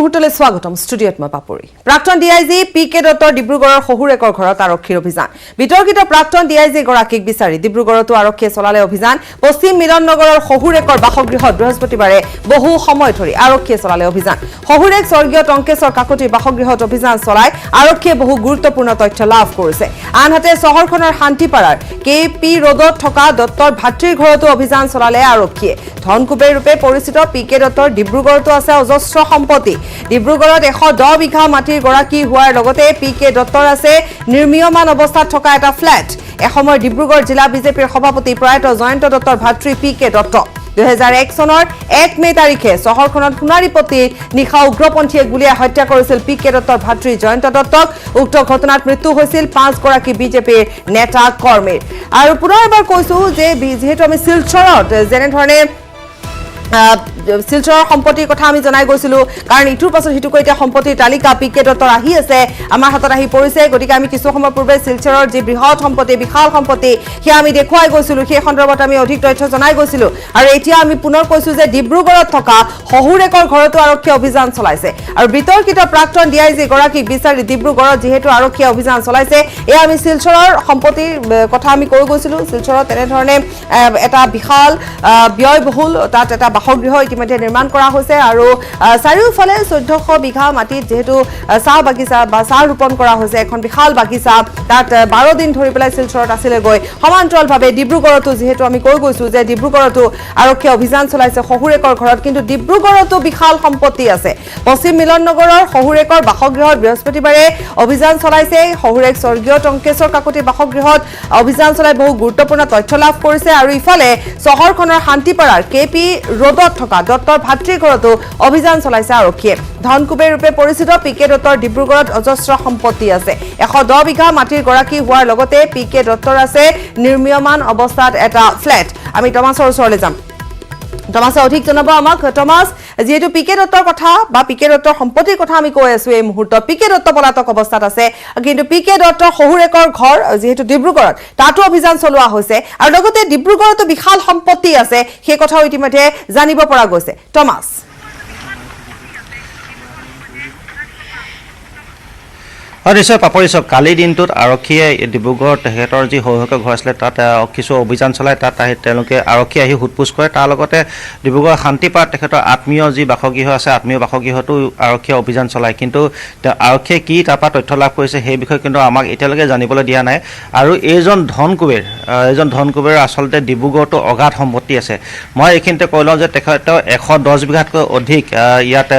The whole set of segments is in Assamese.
মুহূৰ্তলৈ স্বাগতম ষ্টুডিঅ'ত মই পাপৰি প্ৰাক্তন ডিআইজি পিকে দত্তৰ ডিব্ৰুগড়ৰ শহুৰেকৰ ঘৰত আৰক্ষীৰ অভিযান বিতৰ্কিত প্ৰাক্তন ডিআইজি গৰাকীক বিচাৰি ডিব্ৰুগড়তো আৰক্ষীয়ে চলালে অভিযান পশ্চিম মিলন নগৰৰ শহুৰেকৰ বাসগৃহত বৃহস্পতিবাৰে বহু সময় ধৰি আৰক্ষীয়ে চলালে অভিযান শহুৰেক স্বৰ্গীয় টংকেশ্বৰ কাকতিৰ বাসগৃহত অভিযান চলাই আৰক্ষীয়ে বহু গুৰুত্বপূৰ্ণ তথ্য লাভ কৰিছে আনহাতে চহৰখনৰ শান্তিপাৰাৰ কেপি ৰোডত থকা দত্তৰ ভাতৃৰ ঘৰতো অভিযান চলালে আৰক্ষীয়ে ধনকুবেৰ ৰূপে পৰিচিত পিকে দত্তৰ ডিব্ৰুগড়তো আছে অজস্ৰ সম্পত্তি ডিব্ৰুগড়ত 110 বিঘা মাটিৰ গৰাকী হোৱাৰ লগতে পিকে দত্তৰ আছে নিৰ্মীয়মান অৱস্থাত থকা এটা ফ্ল্যাট এসময় ডিব্ৰুগড় জিলা বিজেপিৰ সভাপতি প্ৰয়াত জয়ন্ত দত্তৰ ভাতৃ পিকে দত্ত 2001 চনৰ 1 মে তাৰিখে চহৰখনত সোণাৰীপতি নিশা উগ্ৰপন্থীয়ে গুলীয়াই হত্যা কৰিছিল পিকে দত্তৰ ভাতৃ জয়ন্ত দত্তক উক্ত ঘটনাত মৃত্যু হৈছিল 5 গৰাকী বিজেপিৰ নেতা কৰ্মীৰ আৰু পুনৰবাৰ কৈছো যে যেহেতু আমি শিলচৰত যেনে ধৰণে শিলচৰৰ সম্পত্তিৰ কথা আমি জনাই গৈছিলো কাৰণ ইটোৰ পাছত হিটুকৈ এতিয়া সম্পত্তিৰ তালিকা পিকে দত্তৰ আহি আছে আমাৰ হাতত আহি পৰিছে গতিকে আমি কিছু সময় পূৰ্বে শিলচৰৰ যি বৃহৎ সম্পত্তি বিশাল সম্পত্তি সেয়া আমি দেখুৱাই গৈছিলো সেই সন্দৰ্ভত আমি অধিক তথ্য জনাই গৈছিলো আৰু এতিয়া আমি পুনৰ কৈছো যে ডিব্ৰুগড়ত থকা শহুৰেকৰ ঘৰতো আৰক্ষী অভিযান চলাইছে আৰু বিতৰ্কিত প্ৰাক্তন ডিআইজি গৰাকীক বিচাৰি ডিব্ৰুগড়ত যেহেতু আৰক্ষী অভিযান চলাইছে এয়া আমি শিলচৰৰ সম্পত্তিৰ কথা আমি কৈ গৈছিলো শিলচৰত তেনেধৰণে এটা বিশাল ব্যয়বহুল তাত এটা বাসগৃহ ইতিমধ্যে নিৰ্মাণ কৰা হৈছে আৰু চাৰিওফালে 1400 বিঘা মাটিত যেহেতু চাহ বাগিচা বা চাহ ৰোপণ কৰা হৈছে এখন বিশাল বাগিচা তাত 12 দিন ধৰি পেলাই শিলচৰত আছিলে গৈ সমান্তৰালভাৱে ডিব্ৰুগড়তো যেহেতু আমি কৈ গৈছো যে ডিব্ৰুগড়তো আৰক্ষী অভিযান চলাইছে শহুৰেকৰ ঘৰত কিন্তু ডিব্ৰুগড়তো বিশাল সম্পত্তি আছে পশ্চিম মিলন নগৰৰ শহুৰেকৰ বাসগৃহত বৃহস্পতিবাৰে অভিযান চলাইছে শহুৰেক স্বৰ্গীয় টংকেশ্বৰ কাকতিৰ বাসগৃহত অভিযান চলাই বহু গুৰুত্বপূৰ্ণ তথ্য লাভ কৰিছে আৰু ইফালে চহৰখনৰ শান্তিপাৰাৰ কেপি ৰোডত থকা দত্তৰ ভাতৃৰ ঘৰতো অভিযান চলাইছে আৰক্ষীয়ে ধনকুবেৰ ৰূপে পৰিচিত পিকে দত্তৰ ডিব্ৰুগড়ত অজস্ৰ সম্পত্তি আছে 110 বিঘা মাটিৰ গৰাকী হোৱাৰ লগতে পিকে দত্তৰ আছে নিৰ্মীয়মান অৱস্থাত এটা ফ্ল্যাট আমি টমাছৰ ওচৰলৈ যাম টমাছে অধিক জনাব আমাক টমাছ যেহেতু পিকে দত্তৰ কথা বা পিকে দত্তৰ সম্পত্তিৰ কথা আমি কৈ আছো এই মুহূৰ্তত পিকে দত্ত পলাতক অৱস্থাত আছে কিন্তু পিকে দত্তৰ শহুৰেকৰ ঘৰ যেহেতু ডিব্ৰুগড়ত তাতো অভিযান চলোৱা হৈছে আৰু লগতে ডিব্ৰুগড়তো বিশাল সম্পত্তি আছে সেই কথাও ইতিমধ্যে জানিব পৰা গৈছে টমাছ নিশ্চয় পাপৰিছক কালি দিনটোত আৰক্ষীয়ে ডিব্ৰুগড়ত তেখেতৰ যি শহুৰেকৰ ঘৰ আছিলে তাত কিছু অভিযান চলাই তাত তেওঁলোকে আৰক্ষী আহি সোধপোছ কৰে তাৰ লগতে ডিব্ৰুগড় শান্তিপাৰাত তেখেতৰ আত্মীয় যি বাসগৃহ আছে আত্মীয় বাসগৃহতো আৰক্ষীয়ে অভিযান চলায় কিন্তু আৰক্ষীয়ে কি তাৰপৰা তথ্য লাভ কৰিছে সেই বিষয়ে কিন্তু আমাক এতিয়ালৈকে জানিবলৈ দিয়া নাই আৰু এইজন ধনকুবেৰ আচলতে ডিব্ৰুগড়তো অগাধ সম্পত্তি আছে মই এইখিনিতে কৈ লওঁ যে তেখেতৰ 110 বিঘাতকৈ অধিক ইয়াত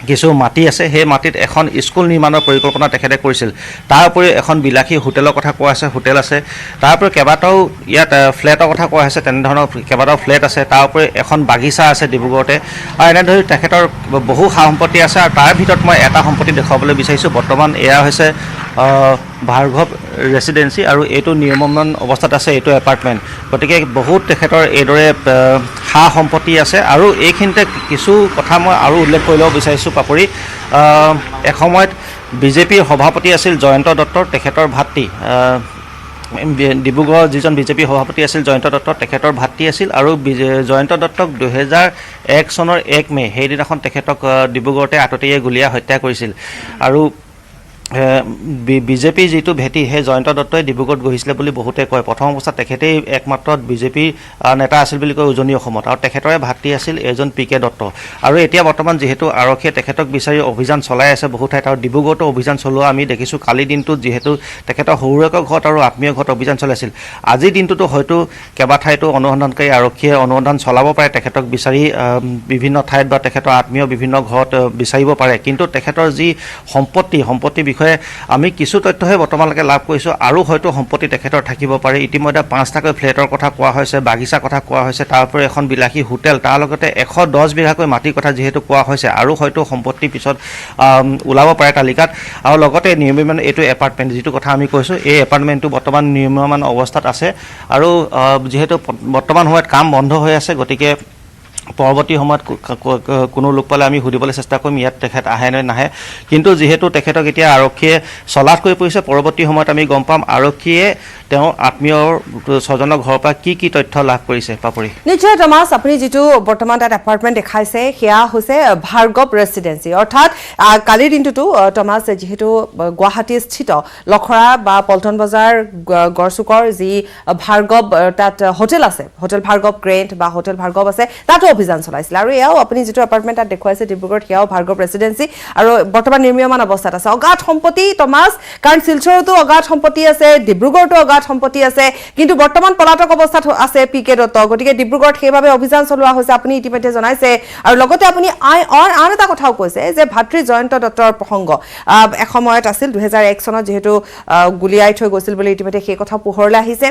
কিছু মাটি আছে সেই মাটিত এখন স্কুল নিৰ্মাণৰ পৰিকল্পনা তেখেতে কৰিছিল তাৰ উপৰি এখন বিলাসী হোটেলৰ কথা কোৱা আছে হোটেল আছে তাৰ উপৰি কেইবাটাও ইয়াত ফ্লেটৰ কথা কোৱা হৈছে তেনেধৰণৰ কেইবাটাও ফ্লেট আছে তাৰ উপৰি এখন বাগিচা আছে ডিব্ৰুগড়তে আৰু এনেদৰে তেখেতৰ বহু সা সম্পত্তি আছে আৰু তাৰ ভিতৰত মই এটা সম্পত্তি দেখুৱাবলৈ বিচাৰিছোঁ বৰ্তমান এয়া হৈছে ভাৰ্গৱ ৰেচিডেঞ্চি আৰু এইটো নিৰ্মাণ অৱস্থাত আছে এইটো এপাৰ্টমেণ্ট গতিকে বহুত তেখেতৰ এইদৰে সা সম্পত্তি আছে আৰু এইখিনিতে কিছু কথা মই আৰু উল্লেখ কৰি ল'ব বিচাৰিছোঁ পাপৰি এসময়ত বিজেপিৰ সভাপতি আছিল জয়ন্ত দত্তৰ তেখেতৰ ভাতৃ ডিব্ৰুগড়ৰ যিজন বিজেপি সভাপতি আছিল জয়ন্ত দত্ত তেখেতৰ ভাতৃ আছিল আৰু জয়ন্ত দত্তক 2001 চনৰ 1 মে সেইদিনাখন তেখেতক ডিব্ৰুগড়তে আততায়ীয়ে গুলীয়াই হত্যা কৰিছিল আৰু বিজেপি যিটো ভেটি সেই জয়ন্ত দত্তই ডিব্ৰুগড়ত গঢ়িছিলে বুলি বহুতে কয় প্ৰথম অৱস্থাত তেখেতেই একমাত্ৰ বিজেপিৰ নেতা আছিল বুলি কয় উজনি অসমত আৰু তেখেতৰে ভাতৃ আছিল এজন পিকে দত্ত আৰু এতিয়া বৰ্তমান যিহেতু আৰক্ষীয়ে তেখেতক বিচাৰি অভিযান চলাই আছে বহু ঠাইত আৰু ডিব্ৰুগড়তো অভিযান চলোৱা আমি দেখিছোঁ কালি দিনটোত যিহেতু তেখেতৰ শহুৰেকৰ ঘৰত আৰু আত্মীয় ঘৰত অভিযান চলাইছিল আজিৰ দিনটোতো হয়তো কেইবা ঠাইতো অনুসন্ধানকাৰী আৰক্ষীয়ে অনুসন্ধান চলাব পাৰে তেখেতক বিচাৰি বিভিন্ন ঠাইত বা তেখেতৰ আত্মীয় বিভিন্ন ঘৰত বিচাৰিব পাৰে কিন্তু তেখেতৰ যি সম্পত্তি আমি কিছু তথ্যহে বৰ্তমানলৈকে লাভ কৰিছোঁ আৰু হয়তো সম্পত্তি তেখেতৰ থাকিব পাৰে ইতিমধ্যে 5টাকৈ ফ্লেটৰ কথা কোৱা হৈছে বাগিচা কথা কোৱা হৈছে তাৰ উপৰি এখন বিলাসী হোটেল তাৰ লগতে 110 বিঘাকৈ মাটিৰ কথা যিহেতু কোৱা হৈছে আৰু হয়তো সম্পত্তি পিছত ওলাব পাৰে তালিকাত আৰু লগতে নিৰ্মাণ এইটো এপাৰ্টমেণ্ট যিটো কথা আমি কৈছোঁ এই এপাৰ্টমেণ্টটো বৰ্তমান নিৰ্মাণ অৱস্থাত আছে আৰু যিহেতু বৰ্তমান সময়ত কাম বন্ধ হৈ আছে গতিকে পৰৱৰ্তী সময়ত কোনো লোক পালে আমি সুধিবলৈ চেষ্টা কৰিম ইয়াত তেখেত আহে নে নাহে কিন্তু যেহেতু তেখেতক এতিয়া আৰক্ষীয়ে চলাথ কৰি পৰিছে পৰৱৰ্তী সময়ত আমি গম পাম আৰক্ষীয়ে তেওঁ আত্মীয় স্বজনৰ ঘৰৰ পৰা কি তথ্য লাভ কৰিছে পাপৰি? নিশ্চয় টমাছ, আপুনি যিটো বৰ্তমান তাত এপাৰ্টমেণ্ট দেখাইছে সেয়া হৈছে ভাৰ্গৱ ৰেচিডেঞ্চি। অৰ্থাৎ কালিৰ দিনটোতো টমাছ যিহেতু গুৱাহাটীস্থিত লখৰা বা পল্টন বজাৰ গড়চুকৰ যি ভাৰ্গৱ তাত হোটেল আছে, হোটেল ভাৰ্গৱ গ্ৰেণ্ড বা হোটেল ভাৰ্গৱ আছে, তাতো অভিযান চলাইছিল। আৰু এয়াও আপুনি যিটো এপাৰ্টমেণ্ট তাত দেখুৱাইছে ডিব্ৰুগড়ত, সেয়াও ভাৰ্গৱ ৰেচিডেঞ্চি আৰু বৰ্তমান নিৰ্মীয়মান অৱস্থাত আছে। অগাধ সম্পত্তি টমাছ, কাৰণ শিলচৰতো অগাধ সম্পত্তি আছে, ডিব্ৰুগড়তো অগাধ সম্পত্তি আছে, কিন্তু বৰ্তমান পলাতক অৱস্থাত আছে পি.কে. দত্ত। গতিকে ডিব্ৰুগড়ত সেইবাবে অভিযান চলোৱা হৈছে, আপুনি ইতিমধ্যে জনাইছে। আৰু লগতে আপুনি আন এটা কথাও কৈছে যে ভাতৃ জয়ন্ত দত্তৰ প্ৰসংগ এসময়ত আছিল 2001 চনত যিহেতু গুলিয়াই থৈ গৈছিল বুলি ইতিমধ্যে সেই কথা পোহৰলৈ আহিছে।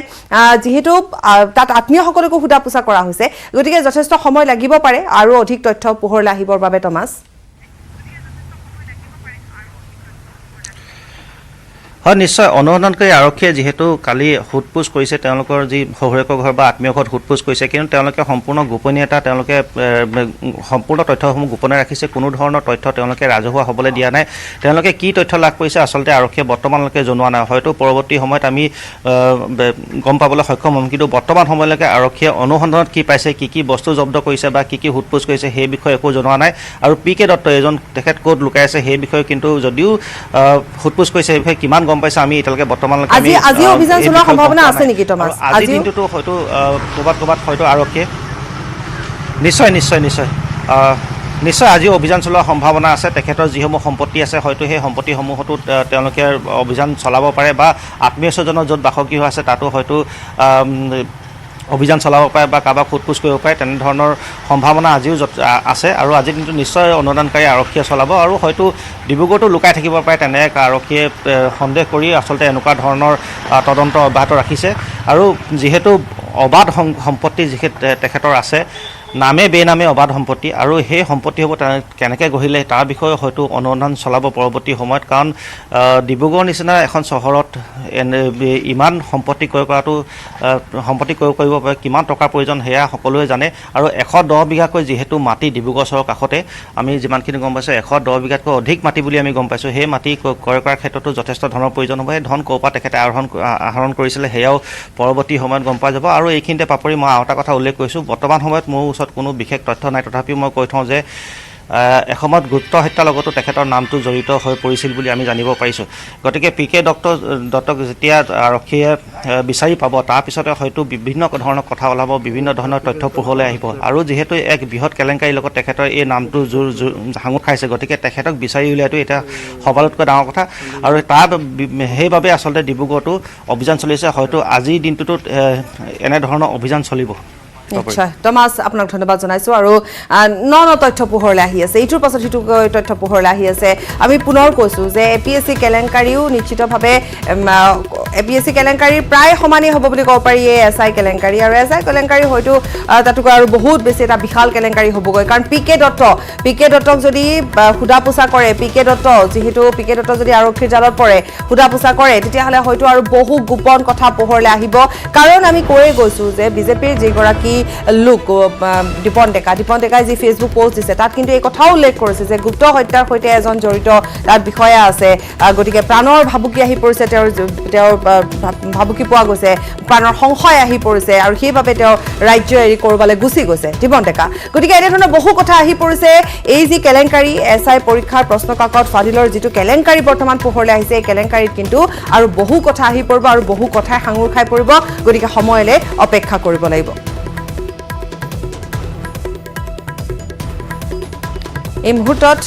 যিহেতু তাত আত্মীয়সকলকো সোধা পোছা কৰা হৈছে, গতিকে যথেষ্ট সময় লাগিব পাৰে আৰু অধিক তথ্য পোহৰলৈ আহিবৰ বাবে টমাছ। হয়, নিশ্চয় অনুসন্ধানকাৰী আৰক্ষীয়ে যিহেতু কালি সোধপোছ কৰিছে, তেওঁলোকৰ যি শহুৰেকৰ ঘৰ বা আত্মীয় ঘৰত সোধপোছ কৰিছে, কিন্তু তেওঁলোকে সম্পূৰ্ণ গোপনীয়তা, তেওঁলোকে সম্পূৰ্ণ তথ্যসমূহ গোপনীয় ৰাখিছে। কোনো ধৰণৰ তথ্য তেওঁলোকে ৰাজহুৱা হ'বলৈ দিয়া নাই। তেওঁলোকে কি তথ্য লাভ কৰিছে আচলতে আৰক্ষীয়ে বৰ্তমানলৈকে জনোৱা নাই। হয়তো পৰৱৰ্তী সময়ত আমি গম পাবলৈ সক্ষম হ'ম, কিন্তু বৰ্তমান সময়লৈকে আৰক্ষীয়ে অনুসন্ধানত কি পাইছে, কি বস্তু জব্দ কৰিছে বা কি সোধপোছ কৰিছে সেই বিষয়ে একো জনোৱা নাই। আৰু পি.কে. দত্ত তেখেত ক'ত লুকাই আছে সেই বিষয়ে কিন্তু যদিও সোধপোছ কৰিছে, সেই বিষয়ে কিমান গম পাইছে আমি এতিয়ালৈকে বৰ্তমানলৈকে আজি অভিযান চলোৱাৰ সম্ভাৱনা আছে নেকি টমাছ? আজিৰ দিনটোতো হয়তো ক'ৰবাত হয়তো আৰক্ষীয়ে নিশ্চয় আজিও অভিযান চলোৱাৰ সম্ভাৱনা আছে। তেখেতৰ যিসমূহ সম্পত্তি আছে হয়তো সেই সম্পত্তিসমূহতো তেওঁলোকে অভিযান চলাব পাৰে, বা আত্মীয় স্বজনৰ য'ত বাসগৃহ আছে তাতো হয়তো অভিযান চলাব পাৰে বা কাৰোবাক সোধপোছ কৰিব পাৰে। তেনেধৰণৰ সম্ভাৱনা আজিও আছে। আৰু আজিৰ দিনটো নিশ্চয় অনুসন্ধানকাৰী আৰক্ষীয়ে চলাব, আৰু হয়তো ডিব্ৰুগড়তো লুকাই থাকিব পাৰে তেনে এক আৰক্ষীয়ে সন্দেহ কৰি আচলতে এনেকুৱা ধৰণৰ তদন্ত অব্যাহত ৰাখিছে। আৰু যিহেতু অবাধ সম্পত্তি যিহেতু তেখেতৰ আছে, নামে বেনামে অবাধ সম্পত্তি, আৰু সেই সম্পত্তিসমূহ কেনেকৈ গঢ়িলে তাৰ বিষয়ে হয়তো অনুসন্ধান চলাব পৰৱৰ্তী সময়ত। কাৰণ ডিব্ৰুগড় নিচিনা এখন চহৰত ইমান সম্পত্তি ক্ৰয় কৰিব পাৰে, কিমান টকাৰ প্ৰয়োজন সেয়া সকলোৱে জানে। আৰু 110 বিঘাকৈ যিহেতু মাটি ডিব্ৰুগড় চহৰৰ কাষতে, আমি যিমানখিনি গম পাইছোঁ 110 বিঘাতকৈ অধিক মাটি বুলি আমি গম পাইছোঁ। সেই মাটি ক্ৰয় কৰাৰ ক্ষেত্ৰতো যথেষ্ট ধনৰ প্ৰয়োজন হ'ব। সেই ধন ক'ৰ পৰা তেখেতে আহৰণ কৰিছিলে সেয়াও পৰৱৰ্তী সময়ত গম পোৱা যাব। আৰু এইখিনিতে পাপৰি মই আৰু এটা কথা উল্লেখ কৰিছোঁ, বৰ্তমান সময়ত মোৰ ওচৰত কোনো বিশেষ তথ্য নাই, তথাপিও মই কৈ থওঁ যে এসময়ত গুপ্ত হত্যাৰ লগতো তেখেতৰ নামটো জড়িত হৈ পৰিছিল বুলি আমি জানিব পাৰিছোঁ। গতিকে পি.কে. দত্তক যেতিয়া আৰক্ষীয়ে বিচাৰি পাব, তাৰপিছতে হয়তো বিভিন্ন ধৰণৰ কথা ওলাব, বিভিন্ন ধৰণৰ তথ্য পোহৰলৈ আহিব। আৰু যিহেতু এক বৃহৎ কেলেংকাৰীৰ লগত তেখেতৰ এই নামটো সাঙুৰ খাইছে, গতিকে তেখেতক বিচাৰি উলিয়াটো এতিয়া সকলোতকৈ ডাঙৰ কথা। আৰু সেইবাবে আচলতে ডিব্ৰুগড়তো অভিযান চলিছে। হয়তো আজিৰ দিনটোতো এনেধৰণৰ অভিযান চলিব। নিশ্চয় টমাছ, আপোনাক ধন্যবাদ জনাইছোঁ। আৰু ন তথ্য পোহৰলৈ আহি আছে, ইটোৰ পাছত সিটো তথ্য পোহৰলৈ আহি আছে। আমি পুনৰ কৈছোঁ যে APSC কেলেংকাৰীও নিশ্চিতভাৱে APSC কেলেংকাৰীৰ প্ৰায় সমানেই হ'ব বুলি ক'ব পাৰি এই SI কেলেংকাৰী। আৰু SI কেলেংকাৰী হয়তো তাতোকৈ আৰু বহুত বেছি এটা বিশাল কেলেংকাৰী হ'বগৈ। কাৰণ পি.কে. দত্তক যদি সোধা পোছা কৰে, পি.কে. দত্ত যদি আৰক্ষীৰ জালত পৰে, সোধা পোছা কৰে, তেতিয়াহ'লে হয়তো আৰু বহু গোপন কথা পোহৰলৈ আহিব। কাৰণ আমি কৈয়ে গৈছোঁ যে বিজেপিৰ যিগৰাকী লোক দীপন ডেকাই যি ফেচবুক পোষ্ট দিছে, তাত কিন্তু এই কথাও উল্লেখ কৰিছে যে গুপ্ত হত্যাৰ সৈতে এজন জড়িত তাত বিষয়া আছে। গতিকে প্ৰাণৰ ভাবুকি আহি পৰিছে, তেওঁৰ ভাবুকি পোৱা গৈছে, প্ৰাণৰ সংশয় আহি পৰিছে, আৰু সেইবাবে তেওঁ ৰাজ্য এৰি ক'ৰবালৈ গুচি গৈছে দীপন ডেকা। গতিকে এনেধৰণৰ বহু কথা আহি পৰিছে। এই যি কেলেংকাৰী SI পৰীক্ষাৰ প্ৰশ্নকাকত ফাদিলৰ যিটো কেলেংকাৰী বৰ্তমান পোহৰলৈ আহিছে, এই কেলেংকাৰীত কিন্তু আৰু বহু কথা আহি পৰিব, আৰু বহু কথাই সাঙুৰ খাই পৰিব। গতিকে সময়লৈ অপেক্ষা কৰিব লাগিব। এই মুহূৰ্তত